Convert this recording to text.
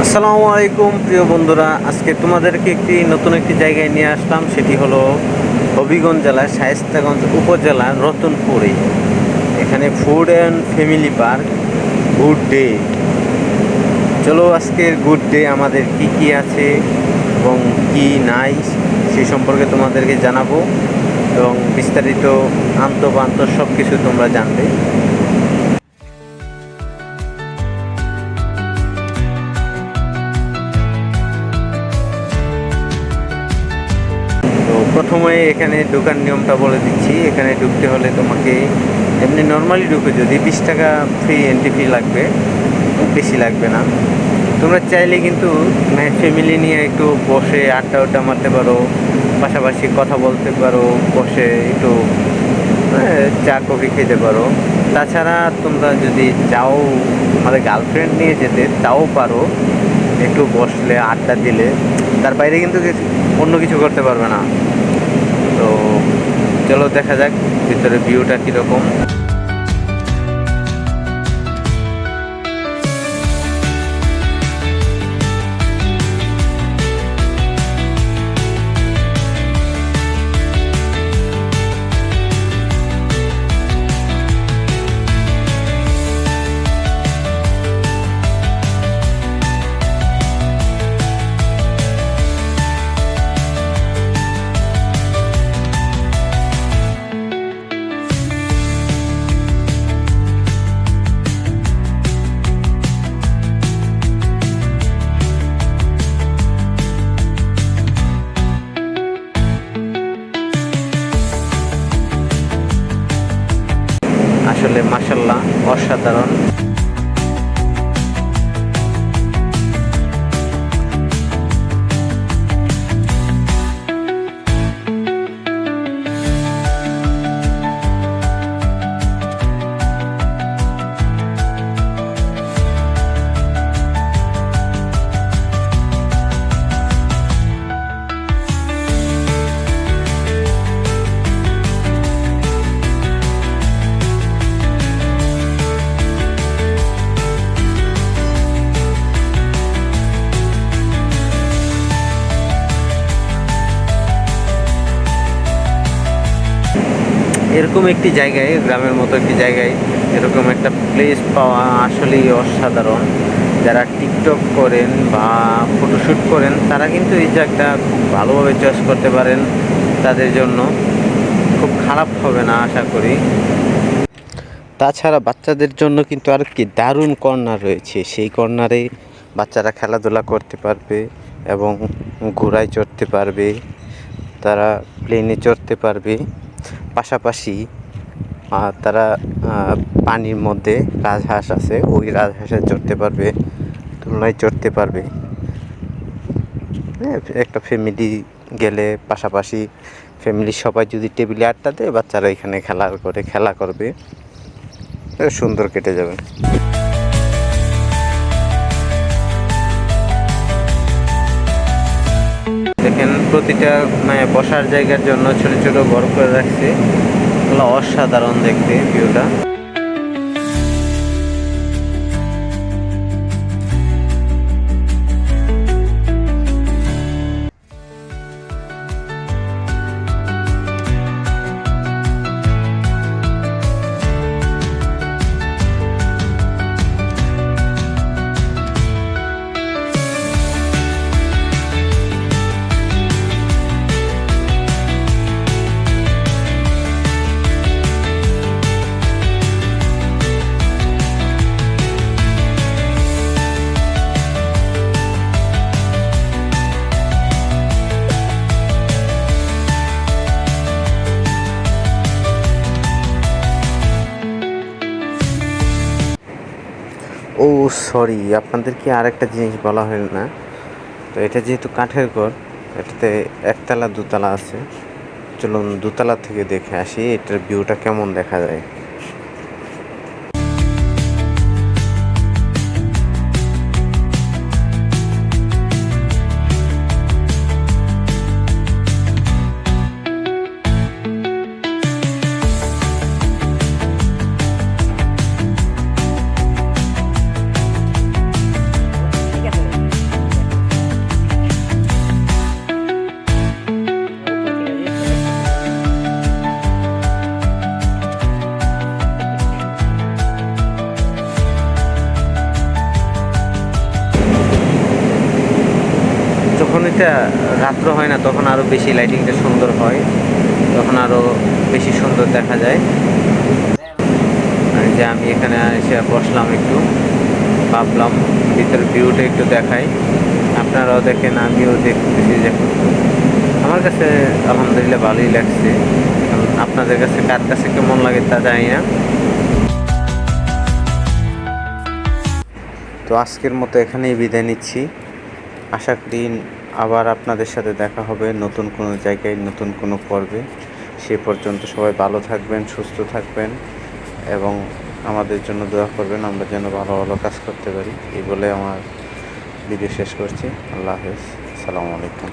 আসসালামু আলাইকুম প্রিয় বন্ধুরা, আজকে তোমাদেরকে নতুন একটি জায়গায় নিয়ে আসলাম। সেটি হলো হবিগঞ্জ জেলার শায়েস্তাগঞ্জ উপজেলার রতনপুরে। এখানে food and family park good day. চলো আজকের গুড ডে আমাদের কি আছে এবং কি নাই সেই সম্পর্কে তোমাদেরকে জানাবো এবং বিস্তারিত আন্তঃপান্তর সব কিছু তোমরা জানবে। তো প্রথমে এখানে ঢোকার নিয়মটা বলে দিচ্ছি। এখানে ঢুকতে হলে তোমাকে এমনি নর্মালি ঢুকে যদি 20 টাকা ফ্রি এন্ট্রি ফি লাগবে, বেশি লাগবে না। তোমরা চাইলে কিন্তু ফ্যামিলি নিয়ে একটু বসে আড্ডা মারতে পারো, পাশাপাশি কথা বলতে পারো, বসে একটু চা কফি খেতে পারো। তাছাড়া তোমরা যদি চাও আমাদের গার্লফ্রেন্ড নিয়ে যেতে তাও পারো, একটু বসলে আড্ডা দিলে। তার বাইরে কিন্তু অন্য কিছু করতে পারবে না। তো চলো দেখা যাক ভিতরে ভিউটা কীরকম। আসলে মাশাআল্লাহ অসাধারণ। এরকম একটি জায়গায়, গ্রামের মতো একটি জায়গায় এরকম একটা প্লেস পাওয়া আসলেই অসাধারণ। যারা টিকটক করেন বা ফটোশ্যুট করেন তারা কিন্তু এই জায়গাটা খুব ভালোভাবে চয়েস করতে পারেন। তাদের জন্য খুব খারাপ হবে না আশা করি। তাছাড়া বাচ্চাদের জন্য কিন্তু আর কি দারুণ কর্নার রয়েছে। সেই কর্নারে বাচ্চারা খেলাধুলা করতে পারবে এবং ঘোড়ায় চড়তে পারবে, তারা প্লেনে চড়তে পারবে। পাশাপাশি তারা পানির মধ্যে রাজহাঁস আছে, ওই রাজহাঁসে চড়তে পারবে, তুলনায় চড়তে পারবে। একটা ফ্যামিলি গেলে পাশাপাশি ফ্যামিলির সবাই যদি টেবিলে আড্ডা দেয়, বাচ্চারা এখানে খেলা করবে, সুন্দর কেটে যাবে। দেখেন প্রতিটা বসার জায়গার জন্য ছোট ছোট ঘর করে রাখছে। এগুলো অসাধারণ দেখতে ভিউটা। ও সরি, আপনাদেরকে আরেকটা জিনিস বলা হয় না। তো এটা যেহেতু কাঠের ঘর, এটাতে একতলা দোতলা আছে। চলুন দোতলা থেকে দেখে আসি এটার ভিউটা কেমন দেখা যায়। যখন এটা রাত্র হয় না তখন আরও বেশি লাইটিংটা সুন্দর হয়, তখন আরও বেশি সুন্দর দেখা যায়। যে আমি এখানে এসে বসলাম, একটু ভাবলাম ভিতরের ভিউটা একটু দেখাই, আপনারাও দেখেন আমিও দেখতেছি। দেখুন আমার কাছে আলহামদুলিল্লাহ ভালোই লাগছে, আপনাদের কাছে কার কাছে কেমন লাগে তা জানি না। তো আজকের মতো এখানেই বিদায় নিচ্ছি। আশা করি আবার আপনাদের সাথে দেখা হবে নতুন কোনো জায়গায়, নতুন কোনো পর্বে। সে পর্যন্ত সবাই ভালো থাকবেন, সুস্থ থাকবেন এবং আমাদের জন্য দোয়া করবেন, আমরা যেন ভালো ভালো কাজ করতে পারি। এই বলে আমার ভিডিও শেষ করছি। আল্লাহ হাফেজ, আসসালামু আলাইকুম।